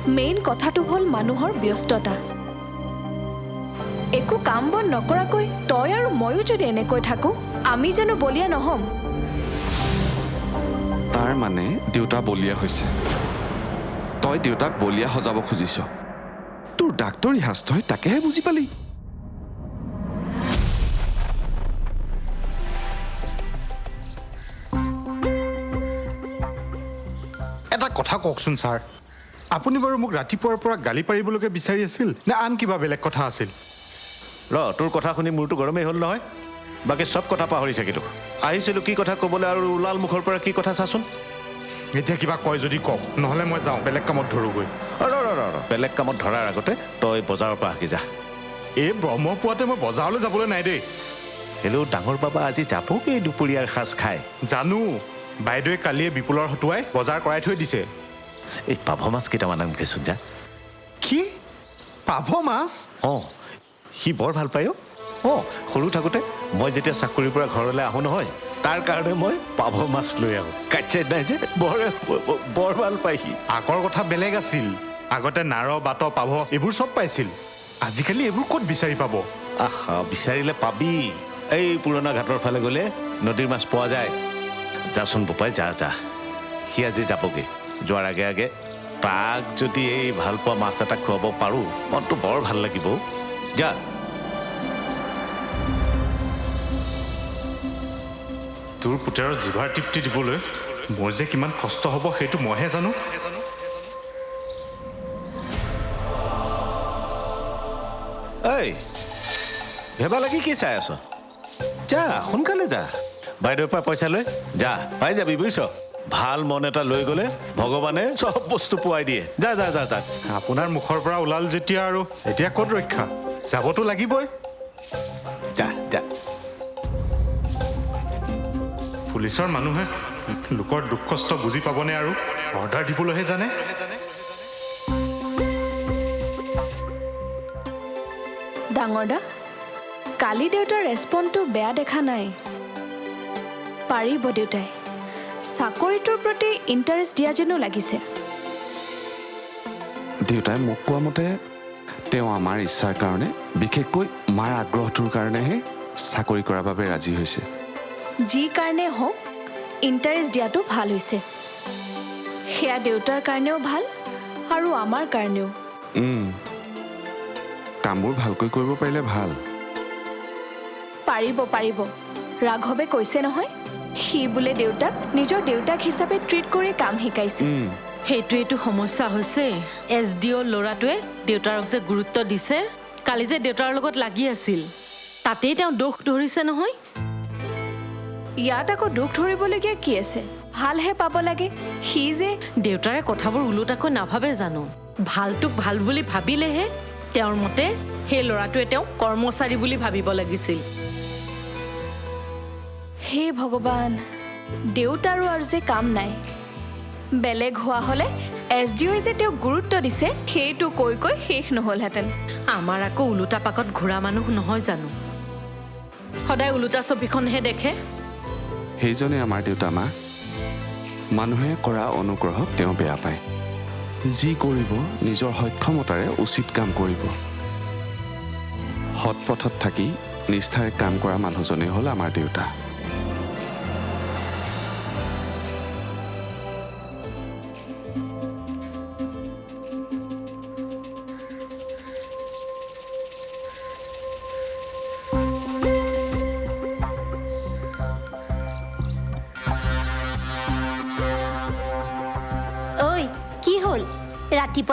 Main কথাটো হ'ল মানুহৰ ব্যস্ততা একো কাম বন নকৰাকৈ তই আৰু ময়ো যদি এনেকৈ থাকো আমি জানো বলিয়া নহম তাৰ মানে দেউতা বলিয়া হৈছে তই দেউতাক বলিয়া সজাব খুজিছ তোৰ ডাক্তৰী শাস্ত্ৰই তাকেহে বুজি পালি এটা কথা কওকচোন ছাৰ আপুনি বাৰু মোক ৰাতিপুৱাৰ পৰা গালি পাৰিবলৈকে বিচাৰি আছিল নে আন কিবা বেলেগ কথা আছিল তোৰ কথা শুনি মোৰতো গৰমেই হ'ল নহয় বাকী চব কথা পাহৰি থাকিলোঁ আহিছিলোঁ কি কথা ক'বলৈ আৰু ওলাল মুখৰ পৰা কি কথা চাচোন এতিয়া কিবা কয় যদি কওক নহ'লে মই যাওঁ বেলেগ কামত ধৰোগৈ বেলেগ কামত ধৰাৰ আগতে তই বজাৰৰ পৰা আহি যা এই ব্ৰহ্মপুৱাতে মই বজাৰলৈ যাবলৈ নাই দেই হেল্ল' ডাঙৰ বাবা আজি যাবগৈ দুপৰীয়াৰ সাজ খাই জানো বাইদেৱে কালিয়ে বিপুলৰ হতুৱাই বজাৰ কৰাই থৈ দিছে এই পাভ মাছ কেইটামান আনকেচোন যা কি পাভ মাছ অঁ সি বৰ ভাল পায় সৰু থাকোঁতে মই যেতিয়া চাকৰিৰ পৰা ঘৰলৈ আহোঁ নহয় তাৰ কাৰণে মই পাভ মাছ লৈ আহোঁ কাটছে নাই যে বৰ ভাল পায় সি আগৰ কথা বেলেগ আছিল আগতে নাৰ বাত পাভ এইবোৰ চব পাইছিল আজিকালি এইবোৰ ক'ত বিচাৰি পাব আহা বিচাৰিলে পাবি এই পুৰণা ঘাটৰ ফালে গ'লে নদীৰ মাছ পোৱা যায় যাচোন বোপাই যা সি আজি যাবগৈ যোৱাৰ আগে আগে তাক যদি এই ভাল পোৱা মাছ এটা খুৱাব পাৰোঁ মনটো বৰ ভাল লাগিব যা তোৰ পুতেৰৰ জিভাৰ তৃপ্তি দিবলৈ মোৰ যে কিমান কষ্ট হ'ব সেইটো মইহে জানো ঐ ভেবা লাগি কি চাই আছ যা সোনকালে যা বাইদেউৰ পৰা পইচা লৈ যা পাই যাবি বুজিছ ভাল মন এটা লৈ গ'লে ভগৱানে চব বস্তু পোৱাই দিয়ে যা যা যা যা আপোনাৰ মুখৰ পৰা ওলাল যেতিয়া আৰু এতিয়া ক'ত ৰক্ষা যাবতো লাগিবই যা যা পুলিচৰ মানুহে লোকৰ দুখ কষ্ট বুজি পাবনে আৰু অৰ্ডাৰ দিবলৈহে জানে ডাঙৰ দা কালি দেউতাৰ ৰেছপণ্ডটো বেয়া দেখা নাই পাৰিব দেউতাই চাকৰিটোৰ প্ৰতি ইণ্টাৰেষ্ট দিয়া যেনো লাগিছে দেউতাই মোক কোৱা মতে তেওঁ আমাৰ ইচ্ছাৰ কাৰণে বিশেষকৈ মাৰ আগ্ৰহটোৰ কাৰণেহে চাকৰি কৰাৰ বাবে ৰাজি হৈছে যি কাৰণে হওক ইণ্টাৰেষ্ট দিয়াটো ভাল হৈছে সেয়া দেউতাৰ কাৰণেও ভাল আৰু আমাৰ কাৰণেও কামবোৰ ভালকৈ কৰিব পাৰিলে ভাল পাৰিব ৰাঘৱে কৈছে নহয় সি বোলে দেউতাক নিজৰ দেউতাক হিচাপে ট্ৰিট কৰি কাম শিকাইছে সেইটোৱেইটো সমস্যা হৈছে SDO ল'ৰাটোৱে দেউতাৰক যে গুৰুত্ব দিছে কালি যে দেউতাৰ লগত লাগি আছিল তাতেই তেওঁ দোষ ধৰিছে নহয় ইয়াত আকৌ দুখ ধৰিবলগীয়া কি আছে ভালহে পাব লাগে সি যে দেউতাৰে কথাবোৰ ওলোটাকৈ নাভাবে জানো ভালটোক ভাল বুলি ভাবিলেহে তেওঁৰ মতে সেই ল'ৰাটোৱে তেওঁক কৰ্মচাৰী বুলি ভাবিব লাগিছিল হে ভগৱান দেউতাৰো আৰু যে কাম নাই বেলেগ হোৱা হ'লে SDOই যে তেওঁক গুৰুত্ব দিছে সেইটো কৈ শেষ নহ'লহেঁতেন আমাৰ আকৌ ওলোটা পাকত ঘূৰা মানুহ নহয় জানো সদায় ওলোটা ছবিখনহে দেখে সেইজনে আমাৰ দেউতা মা মানুহে কৰা অনুগ্ৰহক তেওঁ বেয়া পায় যি কৰিব নিজৰ সক্ষমতাৰে উচিত কাম কৰিব সৎ পথত থাকি নিষ্ঠাৰে কাম কৰা মানুহজনেই হ'ল আমাৰ দেউতা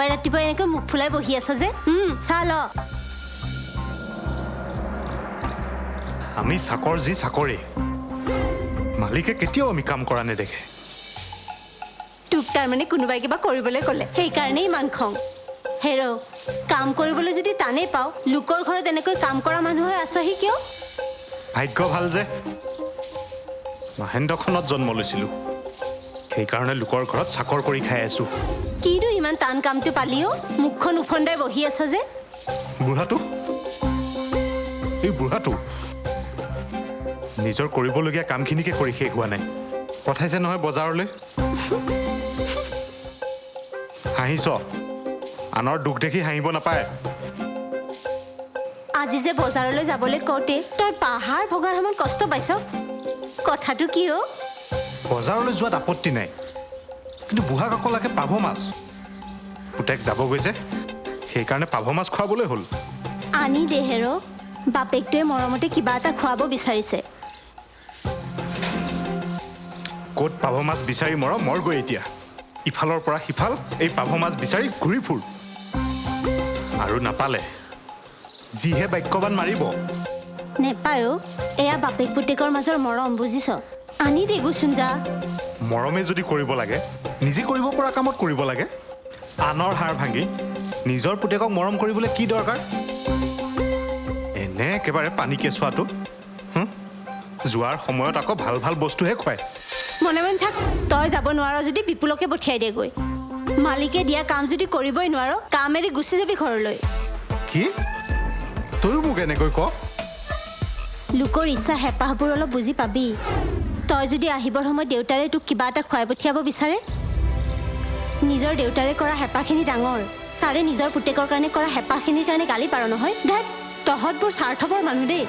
ৰাতিপুৱাই এনেকৈ মুখ ফুলাই বহি আছ যে চাহ ল আমি চাকৰ যি চাকৰি মালিকে কেতিয়াও আমি কাম কৰা নেদেখে তোক তাৰমানে কোনোবাই কিবা কৰিবলৈ ক'লে সেইকাৰণে ইমান খং হেৰ কাম কৰিবলৈ যদি টানেই পাওঁ লোকৰ ঘৰত এনেকৈ কাম কৰা মানুহ হৈ আছহি কিয় ভাগ্য ভাল যে মহেন্দ্ৰখনত জন্ম লৈছিলোঁ সেইকাৰণে লোকৰ ঘৰত চাকৰ কৰি খাই আছোঁ কিনো ইমান টান কামটো পালিও মুখখন উফন্দাই বহি আছ যে বুঢ়াটো নিজৰ কৰিবলগীয়া কামখিনিকে কৰি শেষ হোৱা নাই পঠাইছে নহয় বজাৰলৈ হাঁহিছ আনৰ দুখ দেখি হাঁহিব নাপায়। আজি যে বজাৰলৈ যাবলৈ কওঁতে তই পাহাৰ ভগাৰ সময়ত কষ্ট পাইছ কথাটো কি অ' বজাৰলৈ যোৱাত আপত্তি নাই, কিন্তু বুঢ়া কাক লাগে পাভ মাছ। পুতেক যাবগৈ যে, সেইকাৰণে পাভ মাছ খুৱাবলৈ হ'ল। আনি দে হেৰ বাপেকটোৱে মৰমতে কিবা এটা খুৱাব বিচাৰিছে। ক'ত পাভ মাছ বিচাৰি মৰগৈ এতিয়া। ইফালৰ পৰা সিফাল এই পাভ মাছ বিচাৰি ঘূৰি ফুৰ। আৰু নাপালে যিহে বাক্যবান মাৰিব। নেপায় অ' এয়া বাপেক পুতেকৰ মাজৰ মৰম বুজিছ। আনি দে গোচোন যা। মৰমে যদি কৰিব লাগে নিজে কৰিব পৰা কামত কৰিব লাগে। আনৰ হাৰ ভাঙি নিজৰ পুতেকক মৰম কৰিবলৈ কি দৰকাৰ? এনে একেবাৰে পানী কেঁচুৱাটো যোৱাৰ সময়ত আকৌ ভাল ভাল বস্তুহে খুৱায়। মনে মনে থাক। তই যাব নোৱাৰ যদি বিপুলকে পঠিয়াই দেগৈ। মালিকে দিয়া কাম যদি কৰিবই নোৱাৰ কাম এৰি গুচি যাবি ঘৰলৈ। কি তয়ো মোক এনেকৈ ক? লোকৰ ইচ্ছা হেঁপাহবোৰ অলপ বুজি পাবি। তই যদি আহিবৰ সময়ত দেউতাৰে তোক কিবা এটা খুৱাই পঠিয়াব বিচাৰে, নিজৰ দেউতাৰে কৰা হেঁপাহখিনি ডাঙৰ। ছাৰে নিজৰ পুতেকৰ কাৰণে কৰা হেঁপাহখিনিৰ কাৰণে গালি পাৰ নহয়। ধেত তহঁতবোৰ স্বাৰ্থপৰ মানুহ দেই।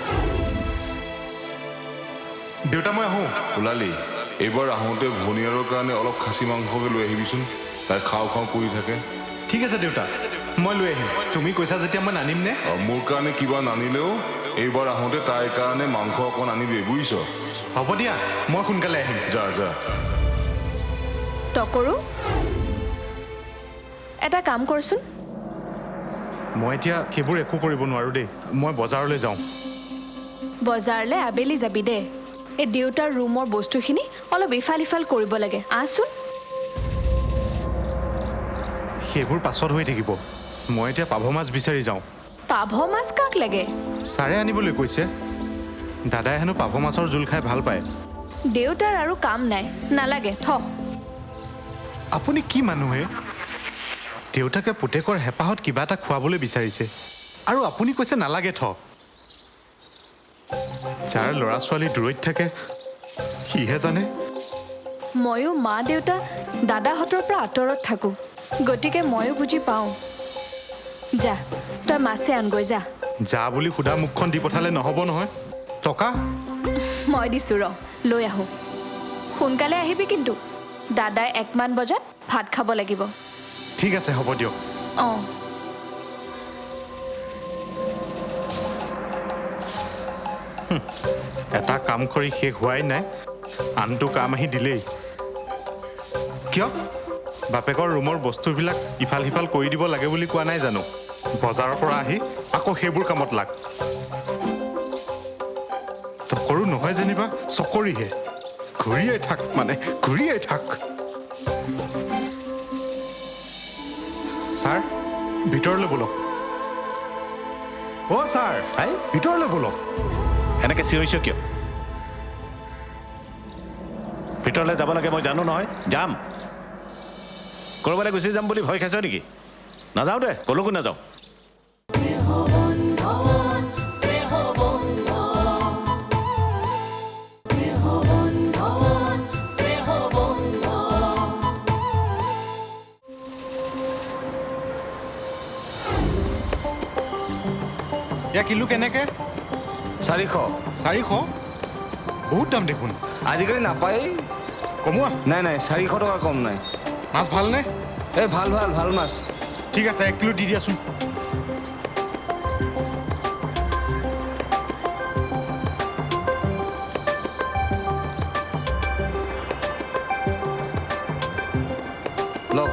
দেউতা মই আহোঁ। ওলালি এইবাৰ আহোঁতে ভনীয়াৰৰ কাৰণে অলপ খাচী মাংসকে লৈ আহিবিচোন। তাই খাওঁ খাওঁ কৰি থাকে। ঠিক আছে দেউতা, মই লৈ আহিম। তুমি কৈছা যেতিয়া মই নানিম নে? মোৰ কাৰণে কিবা নানিলেও এইবাৰ আহোঁতে তাইৰ কাৰণে মাংস অকণ আনিবি বুজিছ। হ'ব দিয়া, মই সোনকালে আহিম। যা যা। টকৰু, এটা কাম কৰচোন। মই এতিয়া সেইবোৰ একো কৰিব নোৱাৰোঁ দেই। মই বজাৰলৈ যাওঁ। বজাৰলৈ আবেলি যাবি দে। এই দেউতাৰ ৰুমৰ বস্তুখিনি অলপ ইফাল সিফাল কৰিব লাগে। আহচোন। সেইবোৰ পাছত হৈ থাকিব। মই এতিয়া পাভ মাছ বিচাৰি যাওঁ। পাভ মাছ কাক লাগে? ছাৰে আনিবলৈ কৈছে। দাদাই হেনো পাভ মাছৰ জোল খাই ভাল পায়। দেউতাৰ আৰু কাম নাই, নালাগে থ। আপুনি কি মানুহে? দেউতাকে পুতেকৰ হেঁপাহত কিবা এটা খুৱাবলৈ বিচাৰিছে আৰু আপুনি কৈছে নালাগে থ। যাৰ ল'ৰা ছোৱালী দূৰৈত থাকে সিহে জানে। ময়ো মা দেউতা দাদাহঁতৰ পৰা আঁতৰত থাকোঁ, গতিকে ময়ো বুজি পাওঁ। যা তই মাছে আনগৈ যা। যা বুলি সুধা মুখখন দি পঠালে নহ'ব নহয়। টকা মই দিছোঁ ৰ, লৈ আহোঁ। সোনকালে আহিবি কিন্তু। দাদাই 1 মান বজাত ভাত খাব লাগিব। ঠিক আছে হ'ব দিয়ক। অঁ। এটা কাম কৰি শেষ হোৱাই নাই, আনটো কাম আহি দিলেই। কিয়? বাপেকৰ ৰুমৰ বস্তুবিলাক ইফাল সিফাল কৰি দিব লাগে বুলি কোৱা নাই জানো? বজাৰৰ পৰা আহি আকৌ সেইবোৰ কামত লাগ। চকৰু নহয় যেনিবা চকৰিহে। ঘূৰিয়াই থাক মানে ঘূৰিয়াই থাক। ছাৰ ভিতৰলৈ বলক। অ' ছাৰ ভিতৰলৈ বলক। এনেকৈ চিঞৰিছ কিয়? ভিতৰলৈ যাব লাগে মই জানো নহয়। যাম। ক'ৰবালৈ গুচি যাম বুলি ভয় খাইছ নেকি? নাযাওঁ দে, ক'লৈকো নাযাওঁ। এয়া কিলো কেনেকৈ? 400। 400? বহুত দাম দেখোন। আজিকালি নাপায়। কমোৱা। নাই নাই 400 টকাৰ কম নাই। মাছ ভালনে? এই ভাল ভাল ভাল মাছ। ঠিক আছে 1 কিলো দি দিয়াচোন। লওক।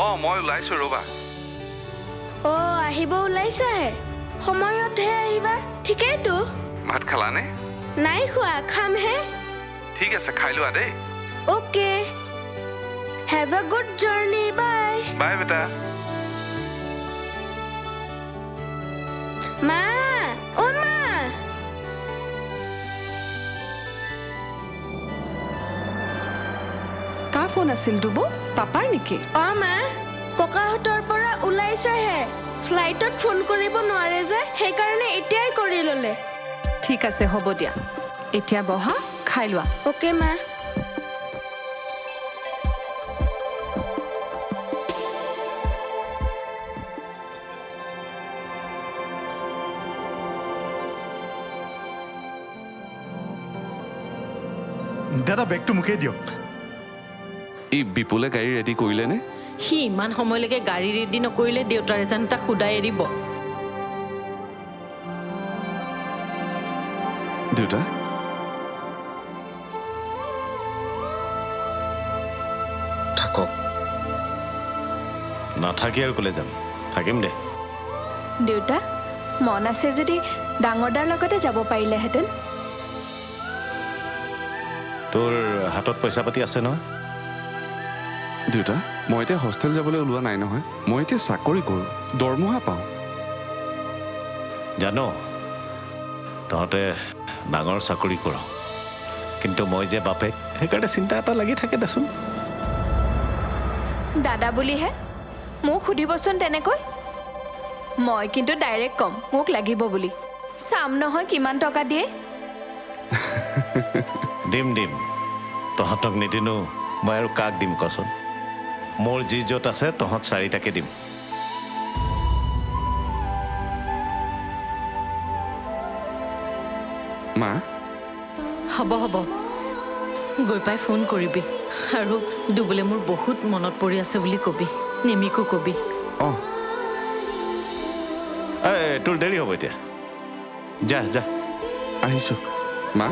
অঁ মই ওলাইছোঁ ৰ'বা। অ' আহিব ওলাইছাহে, সময়তহে আহিবা। ঠিকেইতো। ভাত খালানে? নাই খোৱা, খামহে। ঠিক আছে খাই লোৱা দেই। Okay, have a good journey, bye. Bye বেটা। মা, অ' মা। কাৰ ফোন আছিল দুবু? পাপাৰ নেকি? অ' মা, ককাহঁতৰ পৰা ওলাইছেহে। ফ্লাইটত ফোন কৰিব নোৱাৰে যে, সেইকাৰণে এতিয়াই কৰি ল'লে। ঠিক আছে হ'ব দিয়া, এতিয়া বহা, খাই লোৱা। অ'কে মা। দাদা বেগটো মোকেই দিয়ক। ই বিপুলে গাড়ী ৰেডি কৰিলেনে? সি ইমান সময়লৈকে গাড়ী ৰেডি নকৰিলে দেউতাৰে জানো তাক সোধাই এৰিব? দেউতা থাকক। নাথাকি আৰু ক'লে যাম, থাকিম দে। দেউতা মন আছে যদি ডাঙৰ দাৰ লগতে যাব পাৰিলেহেঁতেন। তোৰ হাতত পইচা পাতি আছে নহয়? দেউতা মই এতিয়া হোষ্টেল যাবলৈ ওলোৱা নাই নহয়। মই এতিয়া চাকৰি কৰোঁ, দৰমহা পাওঁ। জানো তহঁতে ডাঙৰ চাকৰি কৰ, কিন্তু মই যে বাপেক, সেইকাৰণে চিন্তা এটা লাগি থাকে দেচোন। দাদা বুলিহে মোক সুধিবচোন তেনেকৈ। মই কিন্তু ডাইৰেক্ট ক'ম মোক লাগিব বুলি। চাম নহয় কিমান টকা দিয়ে। দিম তহঁতক নিদিনো মই আৰু কাক দিম কচোন? মোৰ যি য'ত আছে তহঁত চাৰিটাকে দিম। মা হ'ব গৈ পাই ফোন কৰিবি, আৰু দুবুলে মোৰ বহুত মনত পৰি আছে বুলি কবি, নিমিকো কবি। অঁ তোৰ দেৰি হ'ব এতিয়া, যা আহিছোঁ। মা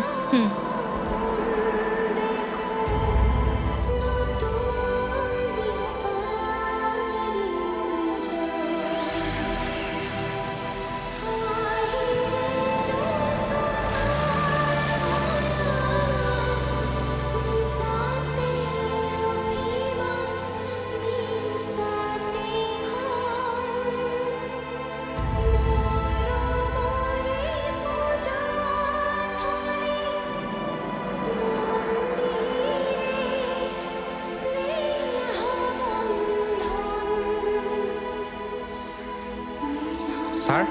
ছাৰ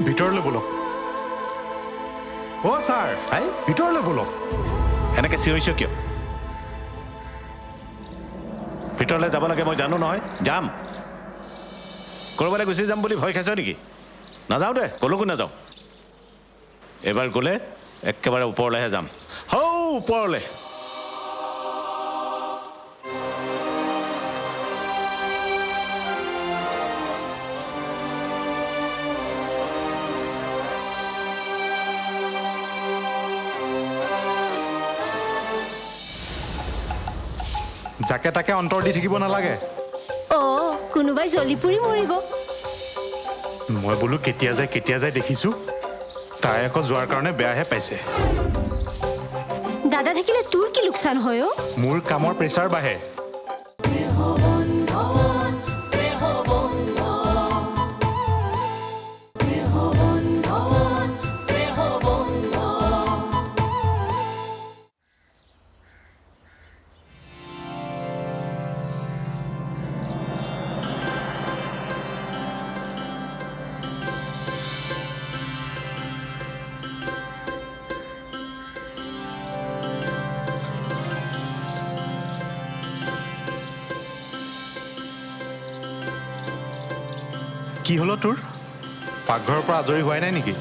ভিতৰলৈ ব'লক। অ' ছাৰ ভিতৰলৈ ব'লক। এনেকৈ চিঞৰিছ কিয়? ভিতৰলৈ যাব লাগে মই জানো নহয়, যাম। ক'ৰবালৈ গুচি যাম বুলি ভয় খাইছ নেকি? নাযাওঁ দে, ক'লৈকো নাযাওঁ। এইবাৰ গ'লে একেবাৰে ওপৰলৈহে যাম, ওপৰলৈ। যাকে তাকে অন্তৰ দি থাকিব নালাগে। অ' কোনোবাই জ্বলি পুৰি মৰিব। মই বোলো কেতিয়া যায় দেখিছোঁ, তাই আকৌ যোৱাৰ কাৰণে বেয়াহে পাইছে। দাদা থাকিলে তোৰ কি লোকচান হয় অ'? মোৰ কামৰ প্ৰেছাৰ বাঢ়ে। কি হলো তোৰ? পাকঘৰৰ পৰা আজৰি হোৱাই নাই নেকি?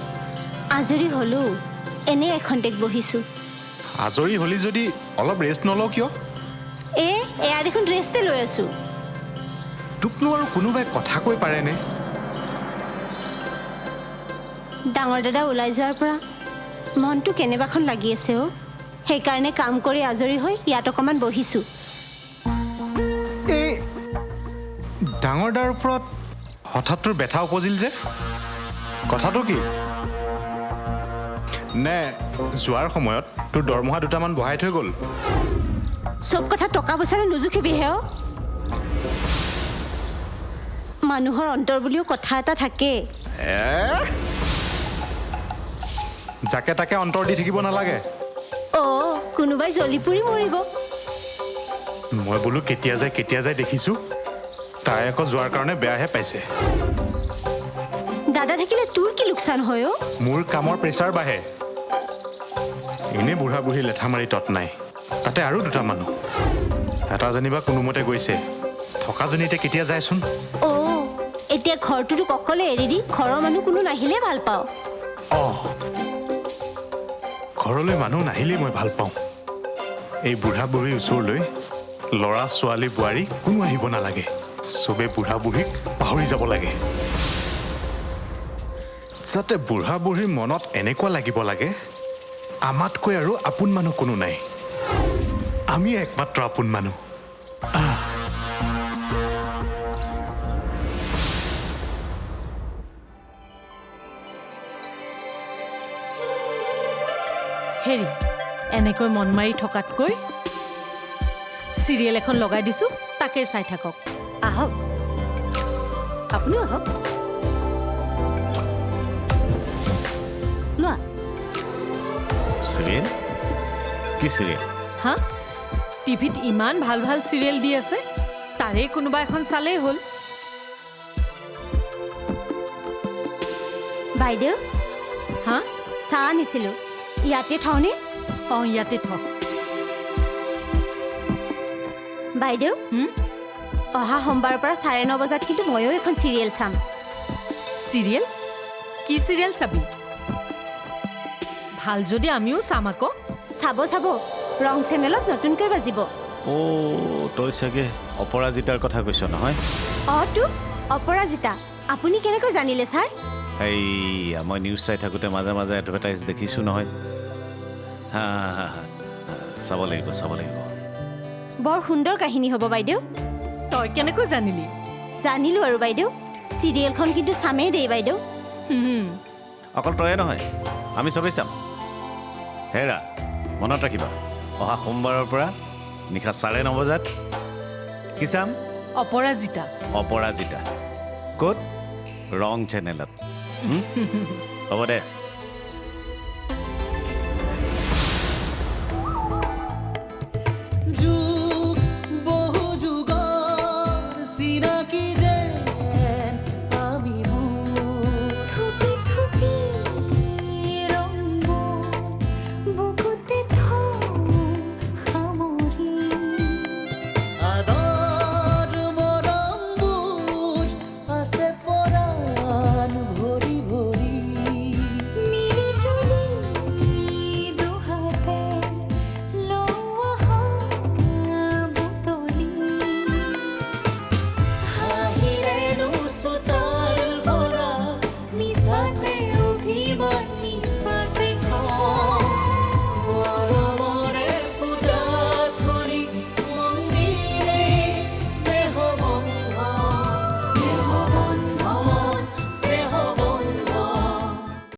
আজৰি হ'লো, এনেই এখন্তেক বহিছোঁ। আজৰি হলি যদি অলপ ৰেষ্ট নলওঁ কিয়? এয়া দেখোন ৰেষ্টে লৈ আছোঁ। তোকনো আৰু কোনোবাই কথা কৈ পাৰেনে? ডাঙৰ দাদা ওলাই যোৱাৰ পৰা মনটো কেনেবাখন লাগি আছে অ'। সেইকাৰণে কাম কৰি আজৰি হৈ ইয়াত অকণমান বহিছোঁ। ডাঙৰ দাৰ ওপৰত হঠাৎ তোৰ বেথা উপজিল যে কথাটো কি নে যোৱাৰ সময়ত তোৰ দৰমহা দুটামান বঢ়াই থৈ গ'ল চব কথা টকা পইচাৰে নুজুখিবি হে মানুহৰ অন্তৰ বুলিও কথা এটা থাকে যাকে তাকে অন্তৰ দি থাকিব নালাগে কোনোবাই জ্বলি পুৰি মৰিব মই বোলো কেতিয়া যায় দেখিছোঁ তাই আকৌ যোৱাৰ কাৰণে বেয়াহে পাইছে দাদা থাকিলে তোৰ কি লোকচান হয় মোৰ কামৰ প্ৰেছাৰ বাঢ়ে এনে বুঢ়া বুঢ়ী লেঠা মাৰি তত নাই তাতে আৰু দুটা মানুহ এটা যেনিবা কোনোমতে গৈছে থকাজনী এতিয়া কেতিয়া যায়চোন এতিয়া ঘৰটোতো অকলে এৰি দি ঘৰৰ মানুহ কোনো নাহিলে ভাল পাওঁ ঘৰলৈ মানুহ নাহিলেই মই ভাল পাওঁ এই বুঢ়া বুঢ়ীৰ ওচৰলৈ ল'ৰা ছোৱালী বোৱাৰী কোনো আহিব নালাগে চবে বুঢ়া বুঢ়ীক পাহৰি যাব লাগে যাতে বুঢ়া বুঢ়ীৰ মনত এনেকুৱা লাগিব লাগে আমাতকৈ আৰু আপোন মানুহ কোনো নাই আমি একমাত্ৰ আপোন মানুহ হেৰি এনেকৈ মন মাৰি থকাতকৈ চিৰিয়েল এখন লগাই দিছোঁ তাকেই চাই থাকক আহক আপুনিও আহক লোৱা চিৰিয়েল কি চিৰিয়েল হা টিভিত ইমান ভাল ভাল চিৰিয়েল দি আছে তাৰে কোনোবা এখন চালেই হ'ল বাইদেউ হা চাহ আনিছিলোঁ ইয়াতে থওঁনে ইয়াতে থওক বাইদেউ অহা সোমবাৰৰ পৰা 9:30 বজাত কিন্তু ময়ো এখন চিৰিয়েল চাম চিৰিয়েল কি চিৰিয়েল চাবি ভাল যদি আমিও চাম আকৌ চাব ৰং চেনেলত নতুনকৈ বাজিব তই চাগে অপৰাজিতাৰ কথা কৈছ নহয় তো অপৰাজিতা আপুনি কেনেকৈ জানিলে ছাৰ মই নিউজ চাই থাকোঁতে মাজে মাজে এডভাৰটাইজ দেখিছোঁ নহয় চাব লাগিব বৰ সুন্দৰ কাহিনী হ'ব বাইদেউ তই কেনেকৈ জানিলি জানিলোঁ আৰু বাইদেউ চিৰিয়েলখন কিন্তু চামেই দেই বাইদেউ অকল তয়ে নহয় আমি চবেই চাম হেৰা মনত ৰাখিবা অহা সোমবাৰৰ পৰা নিশা 9:30 বজাত কি চাম অপৰাজিতা ক'ত ৰং চেনেলত হ'ব দে